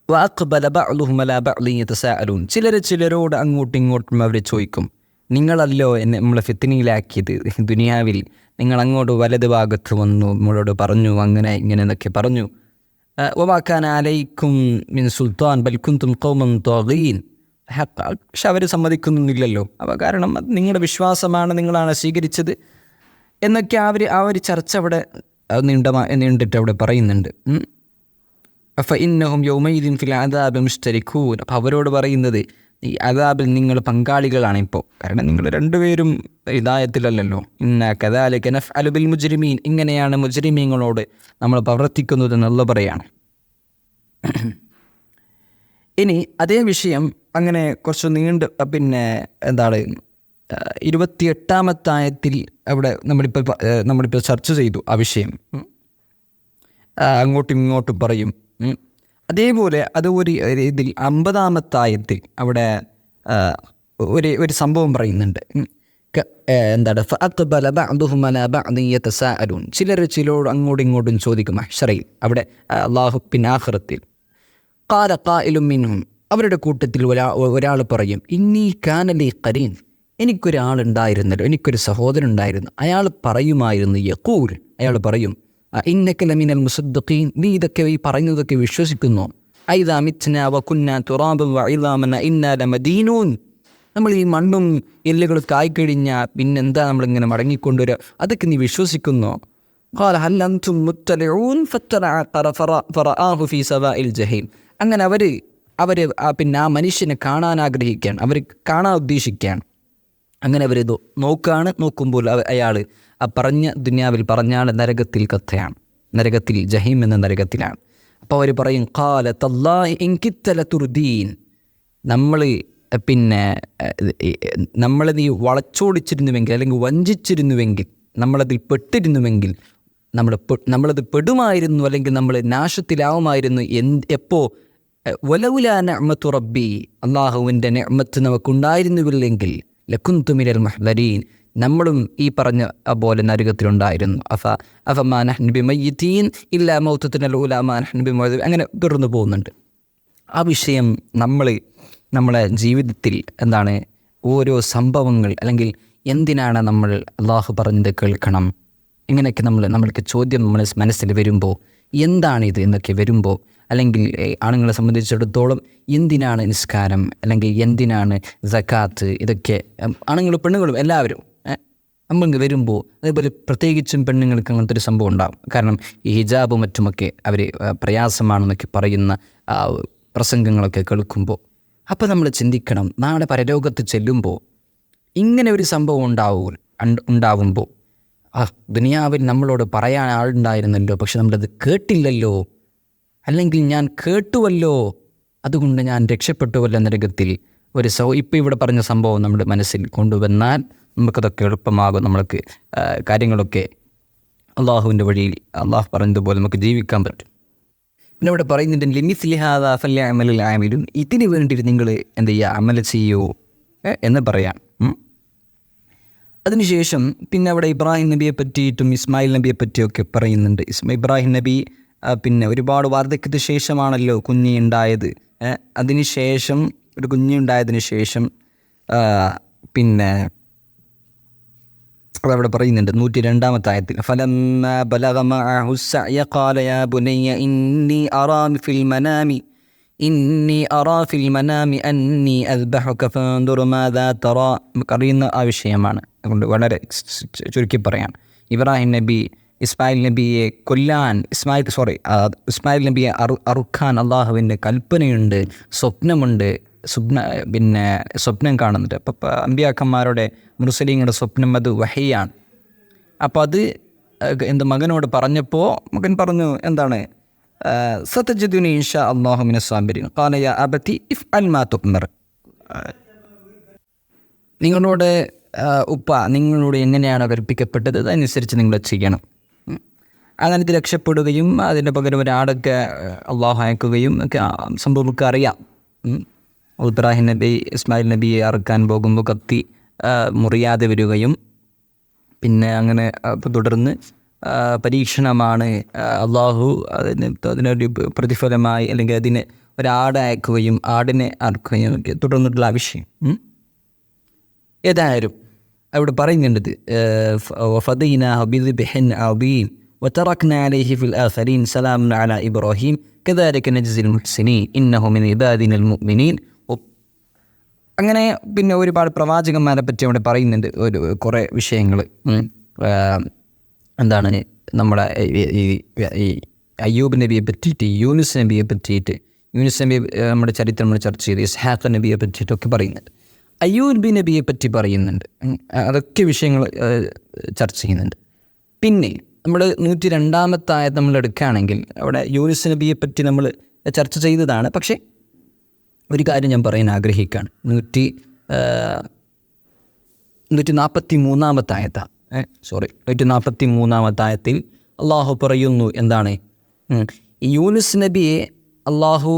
വഅഖ്ബല ബഅ്ളുഹും അലാ ബഅ്ളിൻ യതസാഅലൂൻ. ചിലരോട് അങ്ങോട്ടും ഇങ്ങോട്ടും അവർ ചോദിക്കും. നിങ്ങളല്ലോ എന്നെ നമ്മളെ ഫിത്നയിലാക്കിയത് ദുനിയാവിൽ. നിങ്ങൾ അങ്ങോട്ട് വലത് ഭാഗത്ത് വന്നു, നമ്മളോട് പറഞ്ഞു അങ്ങനെ ഇങ്ങനെ എന്നൊക്കെ പറഞ്ഞു. വമാക്കാൻ അലൈക്കും മിൻ സുൽത്താൻ ബൽ കുന്തും ഖൗമൻ ത്വാഗീൻ. പക്ഷെ അവർ സമ്മതിക്കുന്നില്ലല്ലോ. അപ്പോൾ കാരണം നിങ്ങളുടെ വിശ്വാസമാണ്, നിങ്ങളാണ് സ്വീകരിച്ചത് എന്നൊക്കെ ആ ഒരു ചർച്ച അവിടെ നീണ്ടിട്ട് അവിടെ പറയുന്നുണ്ട്. ഫഇന്നഹും യൗമൈദിൻ ഫിൽ അദാബി മുശ്തരികൂൻ. അപ്പോൾ അവരോട് പറയുന്നത് ഈ അദാബിൽ നിങ്ങൾ പങ്കാളികളാണ് ഇപ്പോൾ. കാരണം നിങ്ങൾ രണ്ടുപേരും ഹിദായത്തിലല്ലല്ലോ. ഇന്ന കദാലിക നഫ്അലു ബിൽ മുജ്രിമീൻ. ഇങ്ങനെയാണ് മുജ്രിമീങ്ങളോട് നമ്മൾ പ്രവർത്തിക്കുന്നത് എന്നുള്ള പറയാണ്. ഇനി അതേ വിഷയം അങ്ങനെ കുറച്ച് പിന്നെ എന്താണ് 28-ാമത്തെ ആയത്തിൽ അവിടെ നമ്മളിപ്പോൾ ചർച്ച ചെയ്തു ആ വിഷയം. അങ്ങോട്ടും ഇങ്ങോട്ടും പറയും. അതേപോലെ അത് ഒരു ഇതിൽ 50-ാമത്തെ ആയത്തിൽ അവിടെ ഒരു സംഭവം പറയുന്നുണ്ട്. എന്താണ് ഫഅഖ്ബല ബഅ്ദുഹും അലാ ബഅ്ദിൻ യതസാഅലൂൻ. ചിലർ ചിലരോട് അങ്ങോട്ടും ഇങ്ങോട്ടും ചോദിക്കും മഹ്ശറയിൽ, അവിടെ അല്ലാഹു ആഖിറത്തിൽ. ഖാല ഖായിലും മിൻഹും. അവരുടെ കൂട്ടത്തിൽ ഒരാൾ പറയും, ഇന്നി കാന ലീ ഖരീൻ. എനിക്കൊരാളുണ്ടായിരുന്നല്ലോ, എനിക്കൊരു സഹോദരൻ ഉണ്ടായിരുന്നു. അയാൾ പറയുമായിരുന്നു, യഖൂൽ, അയാൾ പറയും, ഇന്നക ലമിനൽ മുസദ്ദിഖീൻ. നീ ഇതൊക്കെ ഈ പറയുന്നതൊക്കെ വിശ്വസിക്കുന്നു. ഐദാ മിത്നാ വകുന്നാ തുറാബൻ വഇളാമൻ ഇന്നാ ലമദീനൂൻ. നമ്മൾ ഈ മണ്ണും എല്ലുകളൊക്കെ ആയിക്കഴിഞ്ഞാൽ പിന്നെന്താ നമ്മളിങ്ങനെ മടങ്ങിക്കൊണ്ടുവരിക, അതൊക്കെ നീ വിശ്വസിക്കുന്നോ? ഖാല ഹൽ അൻതും മുത്തലിഊൻ ഫറആഹു ഫീ സവാഇൽ ജഹീം. അങ്ങനെ അവർ പിന്നെ ആ മനുഷ്യനെ കാണാൻ ആഗ്രഹിക്കുകയാണ്, അവർ കാണാൻ ഉദ്ദേശിക്കുകയാണ്. അങ്ങനെ അവരിത് നോക്കുമ്പോൾ അയാൾ ആ പറഞ്ഞ ദുനിയാവിൽ പറഞ്ഞാൽ നരകത്തിൽ കത്തയാണ്, നരകത്തിൽ ജഹീം എന്ന നരകത്തിലാണ്. അപ്പോൾ അവർ പറയും, ഖാല തല്ലാഹി ഇൻ കിത്ത ലതുർദീൻ. നമ്മളെ നീ വളച്ചോടിച്ചിരുന്നുവെങ്കിൽ അല്ലെങ്കിൽ വഞ്ചിച്ചിരുന്നുവെങ്കിൽ, നമ്മളതിൽ പെട്ടിരുന്നുവെങ്കിൽ, നമ്മളത് പെടുമായിരുന്നു, അല്ലെങ്കിൽ നമ്മൾ നാശത്തിലാവുമായിരുന്നു. എപ്പോൾ വലൗലാ നിഅ്മതു റബ്ബി, അള്ളാഹുവിൻ്റെ നിഅ്മത്ത് നമുക്കുണ്ടായിരുന്നുവെങ്കിൽ ലകുന്തു മിനൽ മുഹ്ദരീൻ, നമ്മളും ഈ പറഞ്ഞ പോലെ നരകത്തിലുണ്ടായിരുന്നു. അഫമാ നഹ്നു ബിമയ്യിതീൻ ഇല്ലാ മൗതത്തുനൽ ഊലാ മാ നഹ്നു ബിമുഅദ്ദിബീൻ. അങ്ങനെ തുടർന്നു പോകുന്നുണ്ട്. ആ വിഷയം നമ്മളെ ജീവിതത്തിൽ എന്താണ് ഓരോ സംഭവങ്ങൾ, അല്ലെങ്കിൽ എന്തിനാണ് നമ്മൾ അള്ളാഹു പറഞ്ഞത് കേൾക്കണം, ഇങ്ങനെയൊക്കെ നമ്മൾക്ക് ചോദ്യം നമ്മളെ മനസ്സിൽ വരുമ്പോൾ, എന്താണിത് എന്നൊക്കെ വരുമ്പോൾ, അല്ലെങ്കിൽ ആണുങ്ങളെ സംബന്ധിച്ചിടത്തോളം എന്തിനാണ് നിസ്കാരം, അല്ലെങ്കിൽ എന്തിനാണ് സക്കാത്ത്, ഇതൊക്കെ ആണുങ്ങളും പെണ്ണുങ്ങളും എല്ലാവരും നമ്മൾക്ക് വരുമ്പോൾ, അതേപോലെ പ്രത്യേകിച്ചും പെണ്ണുങ്ങൾക്ക് അങ്ങനത്തെ ഒരു സംഭവം ഉണ്ടാകും. കാരണം ഈ ഹിജാബും മറ്റുമൊക്കെ അവർ പ്രയാസമാണെന്നൊക്കെ പറയുന്ന പ്രസംഗങ്ങളൊക്കെ കേൾക്കുമ്പോൾ, അപ്പോൾ നമ്മൾ ചിന്തിക്കണം, നാളെ പരലോകത്ത് ചെല്ലുമ്പോൾ ഇങ്ങനെ ഒരു സംഭവം ഉണ്ടാവുമ്പോൾ, ദുനിയാവിൽ നമ്മളോട് പറയാൻ ആളുണ്ടായിരുന്നല്ലോ, പക്ഷെ നമ്മളത് കേട്ടില്ലല്ലോ, അല്ലെങ്കിൽ ഞാൻ കേട്ടുവല്ലോ, അതുകൊണ്ട് ഞാൻ രക്ഷപ്പെട്ടുവല്ലോ നരകത്തിൽ. ഇപ്പോൾ ഇവിടെ പറഞ്ഞ സംഭവം നമ്മുടെ മനസ്സിൽ കൊണ്ടുവന്നാൽ നമുക്കതൊക്കെ എളുപ്പമാകും. നമ്മൾക്ക് കാര്യങ്ങളൊക്കെ അള്ളാഹുവിൻ്റെ വഴിയിൽ അള്ളാഹു പറഞ്ഞതുപോലെ നമുക്ക് ജീവിക്കാൻ പറ്റും. പിന്നെ ഇവിടെ പറയുന്നുണ്ട്, ലിമിസ്ലി ഹാദാ ഫല്യഅമലിൽ ആമിലൂൻ. ഇതിന് വേണ്ടിയിട്ട് നിങ്ങൾ എന്ത് ചെയ്യുക, അമൽ ചെയ്യൂ എന്ന് പറയാം. അതിനുശേഷം പിന്നെ അവിടെ ഇബ്രാഹിം നബിയെ പറ്റിയിട്ടും ഇസ്മായിൽ നബിയെ പറ്റിയൊക്കെ പറയുന്നുണ്ട്. ഇബ്രാഹിം നബി പിന്നെ ഒരുപാട് വാർദ്ധക്യത്തിന് ശേഷമാണല്ലോ കുഞ്ഞുണ്ടായത്. അതിനുശേഷം ഒരു കുഞ്ഞുണ്ടായതിന് ശേഷം പിന്നെ അതവിടെ പറയുന്നുണ്ട് 102-ാമത്തെ ആയത്തിൽ, ഫലമ്മാ ബലഗ മഅഹു സഅയ ഖാല യാ ബുനയ്യ ഇന്നി അറാ ഫിൽ മനാമി അന്നി അസ്ബഹുക ഫൻദുർ മാദാ തറാ. നമുക്കറിയുന്ന ആ വിഷയമാണ്, അതുകൊണ്ട് വളരെ ചുരുക്കി പറയാം. ഇബ്രാഹിം നബി ഇസ്മായിൽ നബിയെ കൊല്ലാൻ, ഇസ്മായിൽ നബിയെ അറുക്കാൻ അള്ളാഹുവിൻ്റെ കൽപ്പനയുണ്ട്, സ്വപ്നമുണ്ട്, സ്വപ്നം കാണുന്നുണ്ട്. അപ്പോൾ അമ്പിയാക്കന്മാരുടെ മുർസലീങ്ങളുടെ സ്വപ്നം അത് വഹയ്യാണ്. അപ്പോൾ അത് മകനോട് പറഞ്ഞപ്പോൾ മകൻ പറഞ്ഞു, എന്താണ്, സതജിദുനി ഇൻഷാ അല്ലാഹു മിനസ് സാബിരീൻ. ഖാല യാ അബതി ഇഫ്അൽ മാ തുഅ്മർ. നിങ്ങളോട് നിങ്ങളോട് എങ്ങനെയാണ് കൽപ്പിക്കപ്പെട്ടത് അതനുസരിച്ച് നിങ്ങൾ ചെയ്യണം. അങ്ങനെ ഇത് രക്ഷപ്പെടുകയും അതിൻ്റെ പകരം ഒരാടൊക്കെ അള്ളാഹു അയക്കുകയും ഒക്കെ സംഭവം നമുക്ക് അറിയാം. ഇബ്രാഹിം നബി ഇസ്മായിൽ നബിയെ അറുക്കാൻ പോകുമ്പോൾ കത്തി മുറിയാതെ വരികയും പിന്നെ അങ്ങനെ തുടർന്ന് പരീക്ഷണമാണ്, അള്ളാഹു അതിനൊരു പ്രതിഫലമായി അല്ലെങ്കിൽ അതിനെ ഒരാട് അയക്കുകയും ആടിനെ അറുക്കുകയും ഒക്കെ തുടർന്നിട്ടുള്ള ആ വിഷയം. ഏതായാലും അവിടെ പറയുന്നുണ്ട് ഫദൈനാഹു ബിദ്ബിഹിൻ അദീം വതറക്നാ അലൈഹി ഫിൽ ആഖിരീൻ സലാമുൻ അലാ ഇബ്രാഹിം കദാലിക നജ്സിൽ മുഹ്സിനീൻ ഇന്നഹു മിൻ ഇബാദിനൽ മുഅ്മിനീൻ. അങ്ങനെ പിന്നെ ഒരുപാട് പ്രവാചകന്മാരെ പറ്റി അവിടെ പറയുന്നുണ്ട്, കുറേ വിഷയങ്ങൾ. എന്താണ് നമ്മുടെ ഈ അയ്യൂബ് നബിയെ പറ്റിയിട്ട്, യൂനുസ് നബിയെ പറ്റിയിട്ട്, യൂനുസ് നബി നമ്മുടെ ചരിത്രം നമ്മൾ ചർച്ച ചെയ്ത്, ഇസ്ഹാഖ് നബിയെ പറ്റിയിട്ടൊക്കെ പറയുന്നുണ്ട്, അയ്യൂബ് നബിയെ പറ്റി പറയുന്നുണ്ട്. അതൊക്കെ വിഷയങ്ങൾ ചർച്ച ചെയ്യുന്നുണ്ട്. പിന്നെ നമ്മൾ 102-ാമത്തെ ആയത്ത് നമ്മൾ എടുക്കുകയാണെങ്കിൽ അവിടെ യൂനുസ് നബിയെ പറ്റി നമ്മൾ ചർച്ച ചെയ്തതാണ്. പക്ഷേ ഒരു കാര്യം ഞാൻ പറയാൻ ആഗ്രഹിക്കുകയാണ്. 143-ാമത്തെ ആയത്താണ്, 143-ാമത്തെ ആയത്തിൽ അള്ളാഹു പറയുന്നു എന്താണ്, യൂനുസ് നബിയെ അള്ളാഹു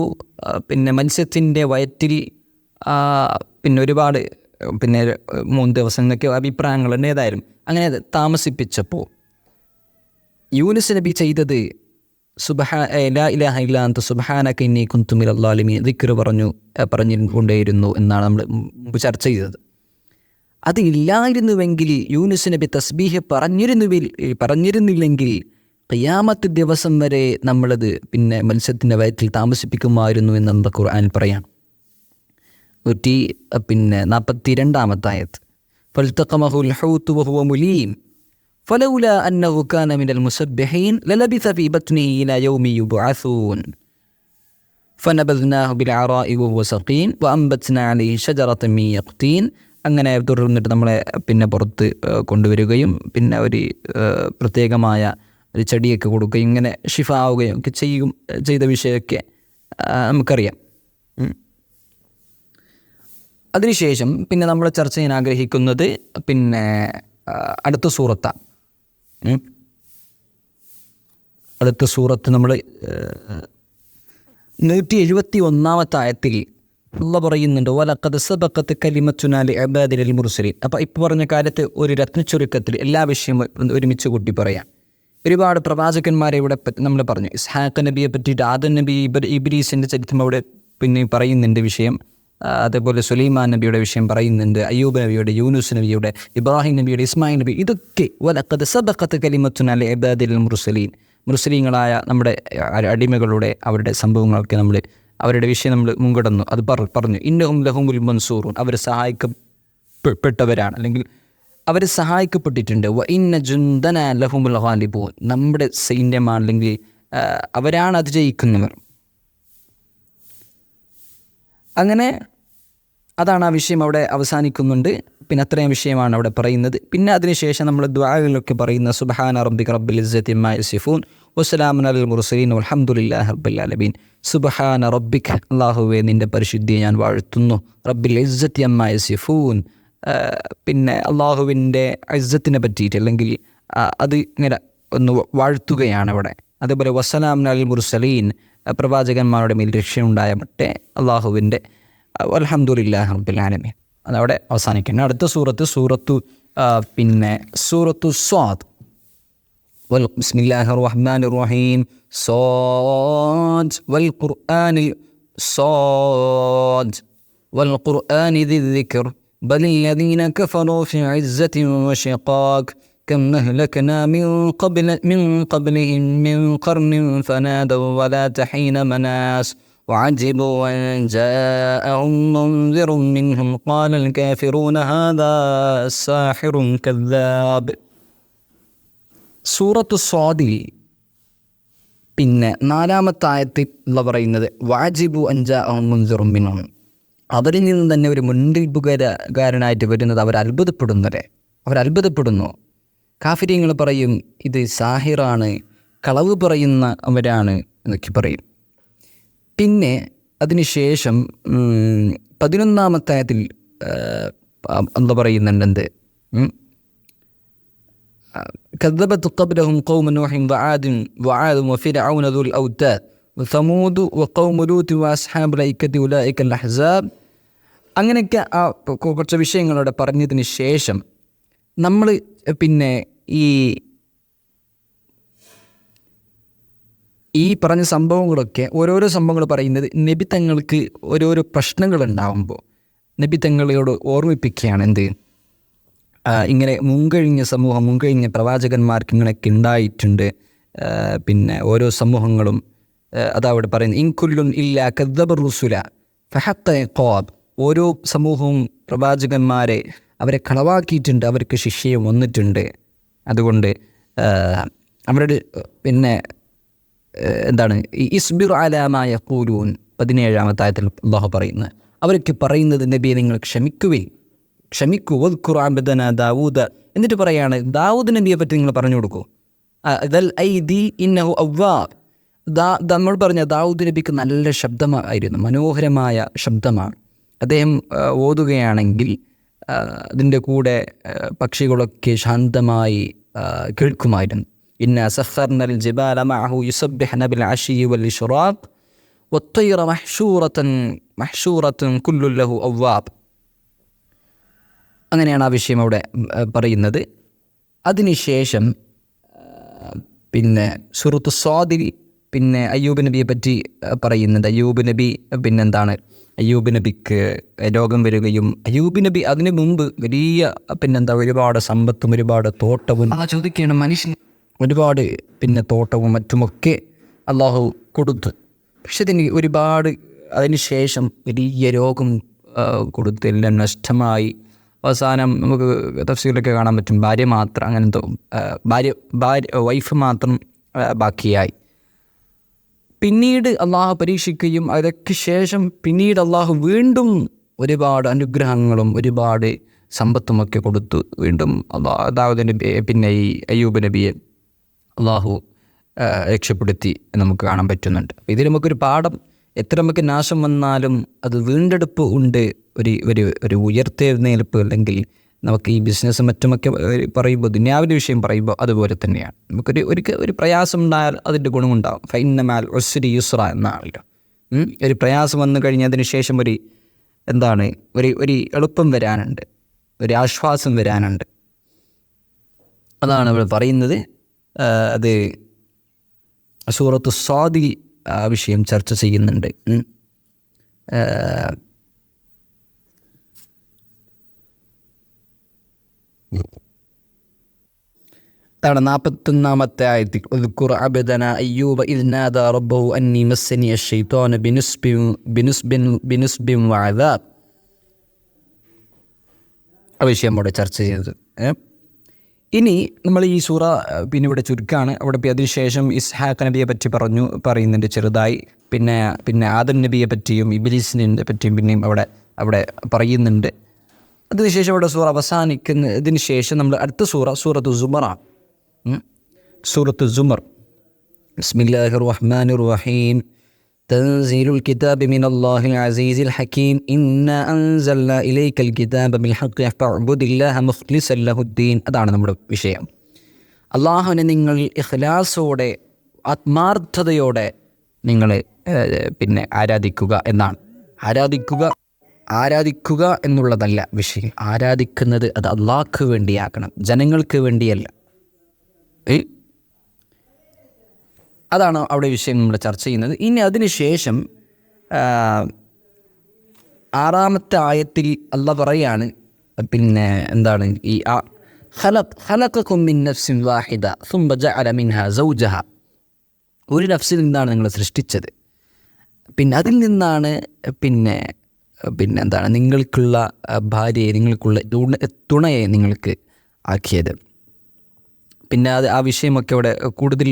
പിന്നെ മത്സ്യത്തിൻ്റെ വയറ്റിൽ പിന്നെ ഒരുപാട് 3 ദിവസം എന്നൊക്കെ അഭിപ്രായങ്ങളുണ്ട്. ഏതായാലും അങ്ങനെ താമസിപ്പിച്ചപ്പോൾ യൂനുസ് നബി ചെയ്തത് ലാ ഇലാഹ ഇല്ലാ അൻത സുബ്ഹാനക ഇന്നി കുന്തു മിനൽ ളാലിമീൻ ദിക്ർ പറഞ്ഞുകൊണ്ടേയിരുന്നു എന്നാണ് നമ്മൾ മുമ്പ് ചർച്ച ചെയ്തത്. അത് ഇല്ലായിരുന്നുവെങ്കിൽ, യൂനുസ് നബി തസ്ബീഹ് പറഞ്ഞിരുന്നില്ലെങ്കിൽ ഖിയാമത്ത് ദിവസം വരെ നമ്മളത് പിന്നെ മത്സ്യത്തിൻ്റെ വയറ്റിൽ താമസിപ്പിക്കുമായിരുന്നു എന്ന് നമ്മുടെ ഖുർആൻ പറയാം. 142-ാമത്തെ ആയത്ത് ഫൽതഖമഹുൽ ഹൂതു വഹുവ മുലീം ഫലൗലാ അന്നഹു കാന മിനൽ മുസബ്ബിഹീൻ ലലബിസ ഫീ ബത്നിഹി ഇലാ യൗമി യുബ്അസൂൻ ഫനബദ്നാഹു ബിൽഅറാഇ വഹുവ സഖീം വഅൻബത്നാ അലൈഹി ശജറതൻ മിൻ യഖ്തീൻ. അങ്ങനെ തുടർന്നിട്ട് നമ്മളെ പിന്നെ പുറത്ത് കൊണ്ടുവരികയും പിന്നെ ഒരു പ്രത്യേകമായ ഒരു ചെടിയൊക്കെ കൊടുക്കുകയും ഇങ്ങനെ ഷിഫ ആവുകയും ഒക്കെ ചെയ്ത വിഷയമൊക്കെ നമുക്കറിയാം. അതിനുശേഷം പിന്നെ നമ്മൾ ചർച്ച ചെയ്യാൻ ആഗ്രഹിക്കുന്നത് പിന്നെ അടുത്ത സൂറത്താണ്. അടുത്ത സൂറത്ത് നമ്മൾ 171-ാമത്തെ ആയത്തിൽ അല്ലാഹു പറയുന്നുണ്ട് വലഖദ് സബഖത് കലിമത്തുനാ ലിഇബാദിൽ മുർസലീൻ. അപ്പോൾ ഇപ്പോൾ പറഞ്ഞ കാര്യത്തെ ഒരു രത്നച്ചുരുക്കത്തിൽ എല്ലാ വിഷയവും ഒരുമിച്ച് കൂട്ടി പറയാം. ഒരുപാട് പ്രവാചകന്മാരെ ഇവിടെ നമ്മൾ പറഞ്ഞു. ഇസ്ഹാഖ് നബിയെ പറ്റിയിട്ട് ആദം നബി, ഇബ്ലീസിൻ്റെ ചരിത്രം അവിടെ പിന്നെ പറയുന്നുണ്ട് വിഷയം. അതേപോലെ സുലൈമാൻ നബിയുടെ വിഷയം പറയുന്നുണ്ട്, അയ്യൂബ് നബിയുടെ, യൂനുസ് നബിയുടെ, ഇബ്രാഹിം നബിയുടെ, ഇസ്മായിൽ നബി. ഇതൊക്കെ വലഖദ് സബഖത് കലിമത്തുനാ ലിഇബാദിൽ മുർസലീൻ, മുർസലീങ്ങളായ നമ്മുടെ അടിമകളുടെ അവരുടെ സംഭവങ്ങളൊക്കെ നമ്മൾ അവരുടെ വിഷയം നമ്മൾ മുൻകടന്നു. അത് പറഞ്ഞു ഇന്നഹും ലഹുമുൽ മൻസൂറൂൻ, അവർ സഹായിക്കപ്പെട്ടവരാണ്, അല്ലെങ്കിൽ അവർ സഹായിക്കപ്പെട്ടിട്ടുണ്ട്. വ ഇന്ന ജുന്ദനാ ലഹുമുൽ ഗാലിബൂൻ, നമ്മുടെ സൈന്യമാണ്, അല്ലെങ്കിൽ അവരാണ് അത് ജയിക്കുന്നവർ. അങ്ങനെ അതാണ് ആ വിഷയം അവിടെ അവസാനിക്കുന്നുണ്ട്. പിന്നെ അത്രയും വിഷയമാണ് അവിടെ പറയുന്നത്. പിന്നെ അതിനുശേഷം നമ്മൾ ദുആകളിലൊക്കെ പറയുന്ന സുബ്ഹാന റബ്ബിക റബ്ബിൽ ഇസ്സത്തി അമ്മാ യസിഫൂൻ വസ്സലാമുൻ അലൽ മുർസലീൻ വൽഹംദുലില്ലാഹി റബ്ബിൽ ആലമീൻ. സുബ്ഹാന റബ്ബിക, അല്ലാഹുവേ നിൻ്റെ പരിശുദ്ധിയെ ഞാൻ വാഴ്ത്തുന്നു, റബ്ബിൽ ഇസ്സത്തി അമ്മാ യസിഫൂൻ, പിന്നെ അള്ളാഹുവിൻ്റെ ഇസ്സത്തിനെ പറ്റിയിട്ട് അല്ലെങ്കിൽ അത് ഇങ്ങനെ ഒന്ന് വാഴ്ത്തുകയാണ് അവിടെ. അതേപോലെ വസ്സലാമുൻ അലൽ മുർസലീൻ, പ്രവാചകന്മാരുടെ മേൽ രക്ഷയുണ്ടായട്ടെ അള്ളാഹുവിൻ്റെ, അൽഹംദുലില്ലാഹി റബ്ബിൽ ആലമീൻ. അതവിടെ അവസാനിക്കുന്നു. അടുത്ത സൂറത്തു സ്വാദ്. ബിസ്മില്ലാഹിർ റഹ്മാനിർ റഹീം. വൽ ഖുർആനി ദിക്ർ ബൽ الذين كفروا في عزة وشقاق كم أهلكنا من قبلهم من قرن فنادوا ولا حين مناس وعجبوا أن جاءهم منذر منهم قال الكافرون هذا ساحر كذاب. സൂറത്തു സ്വാദിൽ പിന്നെ 4-ാമത്തെ ആയത്തിൽ പറയുന്നത് വാജിബു അൻ ജാഅഹും മുൻദിറും മിൻഹും, അവരിൽ നിന്ന് തന്നെ ഒരു മുന്നറിയിപ്പുകാരനായിട്ട് വരുന്നത് അവർ അത്ഭുതപ്പെടുന്നു. കാഫിര്യങ്ങൾ പറയും ഇത് സാഹിറാണ്, കളവ് പറയുന്ന അവരാണ് എന്നൊക്കെ പറയും. പിന്നെ അതിനുശേഷം 11-ാമത്തെ ആയത്തിൽ എന്താ പറയുന്നുണ്ട്, كذبت قبلهم قوم نوح وعاد وفرعون ذو الأوتاد وثمود وقوم لوط وأصحاب الأيكة أولئك الأحزاب. അങ്ങനെയൊക്കെ ആ കുറച്ച് വിഷയങ്ങളോടെ പറഞ്ഞതിന് ശേഷം നമ്മൾ പിന്നെ ഈ പറഞ്ഞ സംഭവങ്ങളൊക്കെ ഓരോരോ സംഭവങ്ങൾ പറയുന്നത് നബി തങ്ങൾക്ക് ഓരോരോ പ്രശ്നങ്ങൾ ഉണ്ടാകുമ്പോൾ നബി തങ്ങളോട് ഓർമ്മിപ്പിക്കുകയാണ് എന്ത്, ഇങ്ങനെ മുൻകഴിഞ്ഞ സമൂഹം, മുൻകഴിഞ്ഞ പ്രവാചകന്മാർക്ക് ഇങ്ങനെയൊക്കെ ഉണ്ടായിട്ടുണ്ട്. പിന്നെ ഓരോ സമൂഹങ്ങളും അതവിടെ പറയുന്നത് ഇൻകുല്ലുൻ ഇല്ലാ കദ്ദബ റുസുല ഫഹഖ ഇഖാബ്. ഓരോ സമൂഹവും പ്രവാചകന്മാരെ അവരെ കളവാക്കിയിട്ടുണ്ട്, അവർക്ക് ശിക്ഷയും വന്നിട്ടുണ്ട്. അതുകൊണ്ട് അവരുടെ പിന്നെ എന്താണ് ഈ ഇസ്ബിർ അലാ മാ യഖൂലൂൻ 17-ാമത്തെ ആയത്തിൽ അല്ലാഹു പറയുന്നത്, അവർക്ക് പറയുന്നത് നബിയെ നിങ്ങൾ ക്ഷമിക്കൂ വദ്കുർ അബ്ദനാ ദാവൂദ്. എന്നിട്ട് പറയാണ് ദാവൂദ് നബിയെ പറ്റി നിങ്ങൾ പറഞ്ഞു കൊടുക്കൂ. ദൽ ഐദി ഇന്നഹു അവ്വാബ്. നമ്മൾ പറഞ്ഞ ദാവൂദ് നബിക്ക് നല്ല ശബ്ദമായിരുന്നു, മനോഹരമായ ശബ്ദമാണ്. അദ്ദേഹം ഓതുകയാണെങ്കിൽ അതിൻ്റെ കൂടെ പക്ഷികളൊക്കെ ശാന്തമായി കേൾക്കുമായിരുന്നു. ഇന്ന സഖർനൽ ജിബാല മഅഹു യുസബ്ബിഹ്ന ബിൽ അശിയ്യി വൽ ഇശ്റാഖ് വത്തയ്റ മഹ്ശൂറത്തുൻ കുല്ലു ലഹു അവ്വാബ്. അങ്ങനെയാണ് ആ വിഷയം അവിടെ പറയുന്നത്. അതിനുശേഷം പിന്നെ സൂറത്ത് സ്വാദിൽ പിന്നെ അയ്യൂബ് നബിയെ പറ്റി പറയുന്നുണ്ട്. അയ്യൂബ് നബി പിന്നെന്താണ്, അയ്യൂബ് നബിക്ക് രോഗം വരികയും അയ്യൂബ് നബി അതിന് മുമ്പ് വലിയ ഒരുപാട് സമ്പത്തും ഒരുപാട് തോട്ടവും ചോദിക്കുകയാണ് മനുഷ്യൻ ഒരുപാട് തോട്ടവും മറ്റുമൊക്കെ അള്ളാഹു കൊടുത്തു. പക്ഷെ അതിന് ശേഷം വലിയ രോഗം കൊടുത്ത് എല്ലാം നഷ്ടമായി. അവസാനം നമുക്ക് തഫ്സീറിലൊക്കെ കാണാൻ പറ്റും, ഭാര്യ മാത്രം വൈഫ് മാത്രം ബാക്കിയായി. പിന്നീട് അള്ളാഹു പരീക്ഷിക്കുകയും അതൊക്കെ ശേഷം പിന്നീട് അള്ളാഹു വീണ്ടും ഒരുപാട് അനുഗ്രഹങ്ങളും ഒരുപാട് സമ്പത്തുമൊക്കെ കൊടുത്തു. വീണ്ടും ദാവൂദ് നബി ഈ അയ്യൂബ് നബിയെ അള്ളാഹു രക്ഷപ്പെടുത്തി നമുക്ക് കാണാൻ പറ്റുന്നുണ്ട്. ഇതിൽ നമുക്കൊരു പാഠം, എത്ര നമുക്ക് നാശം വന്നാലും അത് വീണ്ടെടുപ്പ് ഉണ്ട്. ഒരു ഉയർത്തെഴുന്നേൽപ്പ്, അല്ലെങ്കിൽ നമുക്ക് ഈ ബിസിനസ് മറ്റുമൊക്കെ പറയുമ്പോൾ ദുനിയാവിൻ്റെ വിഷയം പറയുമ്പോൾ അതുപോലെ തന്നെയാണ്. ഒരു പ്രയാസം ഉണ്ടായാൽ അതിൻ്റെ ഗുണമുണ്ടാകും. ഫഇന്ന മഅൽ ഉസ്രി യുസ്ര എന്നാണല്ലോ. ഒരു പ്രയാസം വന്നു കഴിഞ്ഞാൽ അതിന് ശേഷം ഒരു എളുപ്പം വരാനുണ്ട്, ഒരു ആശ്വാസം വരാനുണ്ട്. അതാണ് ഇവിടെ പറയുന്നത്. അത് സൂറത്ത് സ്വാദിൽ ആ വിഷയം ചർച്ച ചെയ്യുന്നുണ്ട്. അതാണ് 41-ാമത്തെ ആയത്തിൽ ഉദ്കുർ അബ്ദനാ അയ്യൂബ ഇദ് നാദാ റബ്ബഹു അന്നി മസ്സനി അശ്ശൈത്വാനു ബിനുസ്ബിൻ വഅദാബ്. ആ വിഷയം അവിടെ ചർച്ച ചെയ്തത്. ഇനി നമ്മൾ ഈ സൂറ പിന്നെ ഇവിടെ ചുരുക്കാണ്. അവിടെ അതിനുശേഷം ഇസ്ഹാഖ് നബിയെ പറ്റി പറയുന്നുണ്ട് ചെറുതായി. പിന്നെ ആദം നബിയെ പറ്റിയും ഇബ്ലീസിനെ പറ്റിയും പിന്നെയും അവിടെ പറയുന്നുണ്ട്. അതിനുശേഷം അവിടെ സൂറ അവസാനിക്കുന്നതിന് ശേഷം നമ്മൾ അടുത്ത സൂറത്ത് സുമറാണ്. സൂറത്ത് സുമർ. ബിസ്മില്ലാഹിർ റഹ്മാനിർ റഹീം. തൻസീലുൽ കിതാബി മിനല്ലാഹിൽ അസീസിൽ ഹകീം. ഇന്നാ അൻസൽനാ ഇലൈക്കൽ കിതാബ ബിൽ ഹഖ് ഫഅബ്ദുല്ലാഹ മുഖ്ലിസൻ ലഹുദ്ദീൻ. അതാണ് നമ്മുടെ വിഷയം. അള്ളാഹുവിനെ നിങ്ങൾ ഇഖ്ലാസോടെ ആത്മാർത്ഥതയോടെ നിങ്ങൾ ആരാധിക്കുക എന്നാണ്. ആരാധിക്കുക എന്നുള്ളതല്ല വിഷയം. ആരാധിക്കുന്നത് അത് അള്ളാഹ്ക്ക് വേണ്ടിയാക്കണം, ജനങ്ങൾക്ക് വേണ്ടിയല്ല. അതാണ് അവിടെ വിഷയം നമ്മൾ ചർച്ച ചെയ്യുന്നത്. ഇനി അതിനുശേഷം 6-ാമത്തെ ആയത്തിൽ അള്ളാഹ് പറയാണ് ഈ ഖലഖകും മിൻ നഫ്സിൻ വാഹിദ സുമ്മ ജഅല മിൻഹാ സൗജഹ. ഒരു നഫ്സിൽ നിന്നാണ് നിങ്ങൾ സൃഷ്ടിച്ചത്, പിന്നെ അതിൽ നിന്നാണ് നിങ്ങൾക്കുള്ള ഭാര്യയെ, നിങ്ങൾക്കുള്ള തുണയെ നിങ്ങൾക്ക് ആക്കിയത്. പിന്നെ ആ വിഷയമൊക്കെ അവിടെ കൂടുതൽ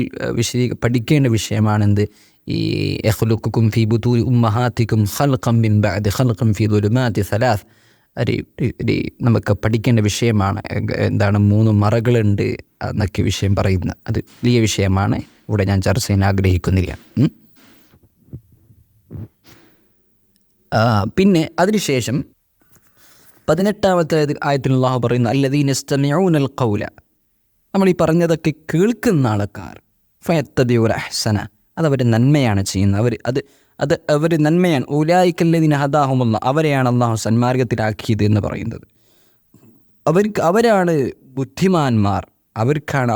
പഠിക്കേണ്ട വിഷയമാണെന്ത് ഈ യഖ്ലുഖുകും ഫീ ബുതൂനി ഉമ്മഹാതികും ഖൽഖൻ മിൻ ബഅദി ഖൽഖൻ ഫീ ദുലുമാതി സലാസ്. നമുക്ക് പഠിക്കേണ്ട വിഷയമാണ്. 3 മറകളുണ്ട് എന്നൊക്കെ വിഷയം പറയുന്നത്. അത് വലിയ വിഷയമാണ്, ഇവിടെ ഞാൻ ചർച്ച ചെയ്യാൻ ആഗ്രഹിക്കുന്നില്ല. പിന്നെ അതിനുശേഷം 18-ാമത്തെ ആയത്തിൽ അല്ലാഹു പറയുന്നു അല്ലദീന യസ്തമിഊനൽ ഖൗല. നമ്മൾ ഈ പറഞ്ഞതൊക്കെ കേൾക്കുന്ന ആൾക്കാർ ഫയത്തബിഊന അഹ്സന, അതവർ നന്മയാണ് ചെയ്യുന്നത്. അവർ നന്മയാണ്. ഉലൈകല്ലദീന ഹദാഹുമുല്ലാഹ്, അവരെയാണ് അള്ളാഹു സന്മാർഗത്തിലാക്കിയത് എന്ന് പറയുന്നത്. അവരാണ് ബുദ്ധിമാന്മാർ,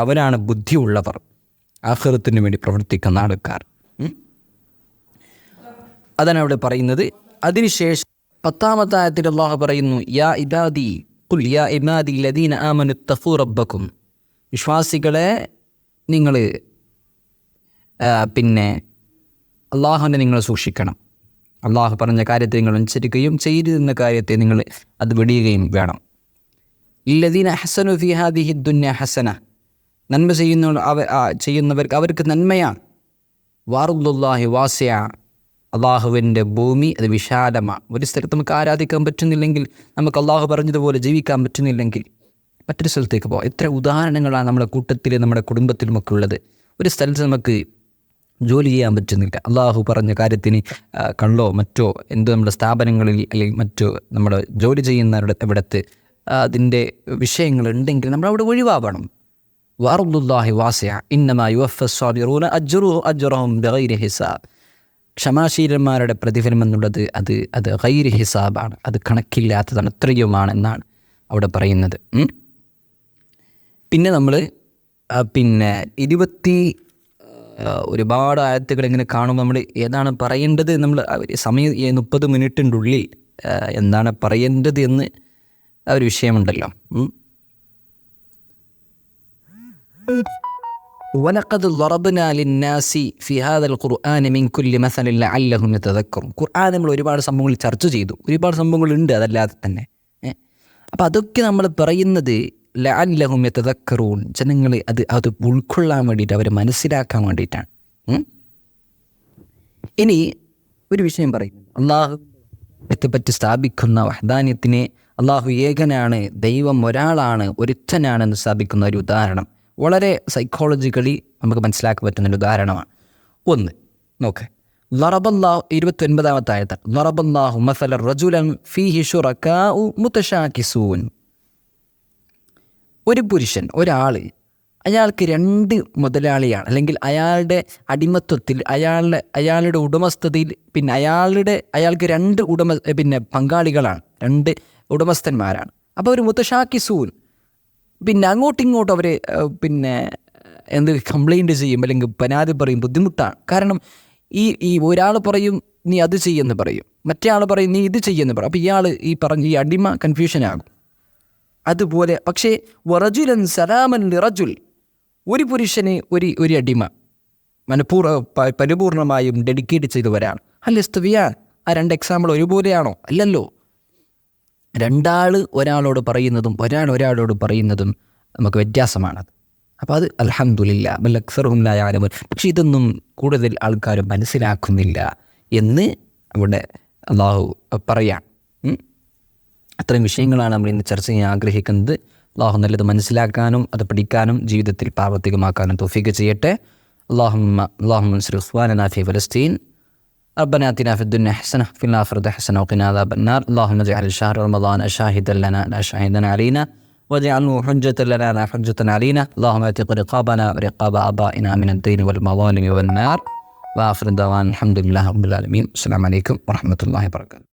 അവരാണ് ബുദ്ധിയുള്ളവർ, ആഖിറത്തിന് വേണ്ടി പ്രവർത്തിക്കുന്ന ആൾക്കാർ. അതാണ് അവിടെ പറയുന്നത്. അതിനുശേഷം 10-ാമത്തെ ആയത്തിൽ അല്ലാഹു പറയുന്നു യാ ഇബാദി ഖുൽ യാ ഇബാദി ലദീന ആമനു തഖൂ റബ്ബക്കും, വിശ്വാസികളെ നിങ്ങൾ പിന്നെ അള്ളാഹുവിനെ നിങ്ങൾ സൂക്ഷിക്കണം. അള്ളാഹു പറഞ്ഞ കാര്യത്തെ നിങ്ങൾ അനുസരിക്കുകയും ചെയ്തിരുന്ന കാര്യത്തെ നിങ്ങൾ അത് വെടിയുകയും വേണം. ലദീന ഹസനു ഫി ഹാദിഹി ദുന്യ ഹസന, നന്മ ചെയ്യുന്നവർക്ക് അവർക്ക് നന്മയാണ്. വാറുല്ലാഹി വാസിയ, അള്ളാഹുവിൻ്റെ ഭൂമി അത് വിശാലമാണ്. ഒരു സ്ഥലത്ത് നമുക്ക് ആരാധിക്കാൻ പറ്റുന്നില്ലെങ്കിൽ, നമുക്ക് അള്ളാഹു പറഞ്ഞതുപോലെ ജീവിക്കാൻ പറ്റുന്നില്ലെങ്കിൽ മറ്റൊരു സ്ഥലത്തേക്ക് പോകാം. എത്ര ഉദാഹരണങ്ങളാണ് നമ്മുടെ കൂട്ടത്തിൽ നമ്മുടെ കുടുംബത്തിലുമൊക്കെ ഉള്ളത്. ഒരു സ്ഥലത്ത് നമുക്ക് ജോലി ചെയ്യാൻ പറ്റുന്നില്ല, അള്ളാഹു പറഞ്ഞ കാര്യത്തിന് കള്ളോ മറ്റോ എന്തോ നമ്മുടെ സ്ഥാപനങ്ങളിൽ അല്ലെങ്കിൽ മറ്റോ നമ്മുടെ ജോലി ചെയ്യുന്നവരുടെ ഇവിടത്ത് അതിൻ്റെ വിഷയങ്ങളുണ്ടെങ്കിൽ നമ്മളവിടെ ഒഴിവാവണം. വഅർദുല്ലാഹി വാസിഅ ഇന്നമാ യുവഫ്ഫസ് സാബിറൂന അജ്റഹും ബിഗൈരി ഹിസാബ്, ക്ഷമാശീലന്മാരുടെ പ്രതിഫലം എന്നുള്ളത് അത് ഗൈരി ഹിസാബാണ്, അത് കണക്കില്ലാത്തതാണ്, എത്രയുമാണെന്നാണ് അവിടെ പറയുന്നത്. പിന്നെ നമ്മൾ ഒരുപാട് ആയത്തുകൾ ഇങ്ങനെ കാണുമ്പോൾ നമ്മൾ ഏതാണ് പറയേണ്ടത്, നമ്മൾ സമയം 30 മിനിറ്റിൻ്റെ ഉള്ളിൽ എന്താണ് പറയേണ്ടത് എന്ന് ഒരു വിഷയമുണ്ടല്ലോ. വലഖദ് ളറബ്നാ ലിന്നാസി ഫി ഹാദൽ ഖുർആനി മിൻ കുല്ലി മസലിൻ ലഅല്ലഹും യതദക്കറുൻ. ഖുർആൻ നമ്മൾ ഒരുപാട് സംഭവങ്ങൾ ചർച്ച ചെയ്തു, ഒരുപാട് സംഭവങ്ങളുണ്ട് അതല്ലാതെ തന്നെ. അപ്പോൾ അതൊക്കെ നമ്മൾ പറയുന്നത് ലഅല്ലഹും യതദക്കറൂൻ, ജനങ്ങൾ അത് ഉൾക്കൊള്ളാൻ വേണ്ടിയിട്ട്, അവർ മനസ്സിലാക്കാൻ വേണ്ടിയിട്ടാണ്. ഇനി ഒരു വിഷയം പറയുന്നത്, അള്ളാഹുത്തെ പറ്റി സ്ഥാപിക്കുന്ന വഹ്ദാനിയത്തിനെ, അള്ളാഹു ഏകനാണ്, ദൈവം ഒരാളാണ്, ഒരുത്തനാണെന്ന് സ്ഥാപിക്കുന്ന ഒരു ഉദാഹരണം വളരെ സൈക്കോളജിക്കലി നമുക്ക് മനസ്സിലാക്കാൻ പറ്റുന്നൊരു ഉദാഹരണമാണ്. ഒന്ന് നോക്ക്, ളറബല്ലാഹു 29-ാമത്തെ ആയത്ത്, ളറബല്ലാഹു മസല റജുലൻ ഫീഹി ശുറകാഉ മുതശാകിസൂൻ. ഒരു പുരുഷൻ, ഒരാൾ, അയാൾക്ക് 2 മുതലാളിയാണ്, അല്ലെങ്കിൽ അയാളുടെ അടിമത്വത്തിൽ, അയാളുടെ ഉടമസ്ഥതയിൽ, പിന്നെ അയാൾക്ക് 2 പങ്കാളികളാണ്, 2 ഉടമസ്ഥന്മാരാണ്. അപ്പോൾ ഒരു മുതശാകിസൂൻ, പിന്നെ അങ്ങോട്ടിങ്ങോട്ടും അവർ എന്ത് കംപ്ലൈൻറ്റ് ചെയ്യും, അല്ലെങ്കിൽ പരാതി പറയും, ബുദ്ധിമുട്ടാണ്. കാരണം ഈ ഒരാൾ പറയും നീ അത് ചെയ്യുമെന്ന് പറയും, മറ്റേ ആൾ പറയും നീ ഇത് ചെയ്യുമെന്ന് പറയും. അപ്പോൾ ഈ അടിമ കൺഫ്യൂഷനാകും. അതുപോലെ പക്ഷേ വറജുലൻ സലാമൻ ലിറജുൽ, ഒരു പുരുഷന് ഒരു അടിമ പരിപൂർണമായും ഡെഡിക്കേറ്റ് ചെയ്തവരാണ്. അല്ലസ്തുവിയാൻ, ആ 2 എക്സാമ്പിൾ ഒരുപോലെയാണോ? അല്ലല്ലോ. 2 ഒരാളോട് പറയുന്നതും ഒരാളോട് പറയുന്നതും നമുക്ക് വ്യത്യാസമാണത്. അപ്പോൾ അത് അൽഹംദുലില്ലാ ബൽ അക്സറുഹും ലാ യഅലമൂൻ. പക്ഷേ ഇതൊന്നും കൂടുതൽ ആൾക്കാർ മനസ്സിലാക്കുന്നില്ല എന്ന് അവിടെ അള്ളാഹു പറയാം. അത്തരം വിഷയങ്ങളാണ് നമ്മൾ ഇന്ന് ചർച്ച ചെയ്യാൻ ആഗ്രഹിക്കുന്നത്. അള്ളാഹു നല്ലത് മനസ്സിലാക്കാനും അത് പഠിക്കാനും ജീവിതത്തിൽ പ്രാവർത്തികമാക്കാനും തൗഫീഖ് ചെയ്യട്ടെ. അല്ലാഹുമ്മ അൻസുർ ഇഖ്വാനനാ ഫീ ഫലസ്തീൻ. ربنا آتنا في الدنيا حسنة وفي الآخرة حسنة وقنا عذاب النار. اللهم اجعل شهر رمضان شاهدا لنا لا شاهدا علينا، واجعله حجة لنا لا حجة علينا. اللهم اعتق رقابنا ورقاب آبائنا من الدين والمظالم والنار. وآخر دعوانا الحمد لله رب العالمين. السلام عليكم ورحمة الله وبركاته.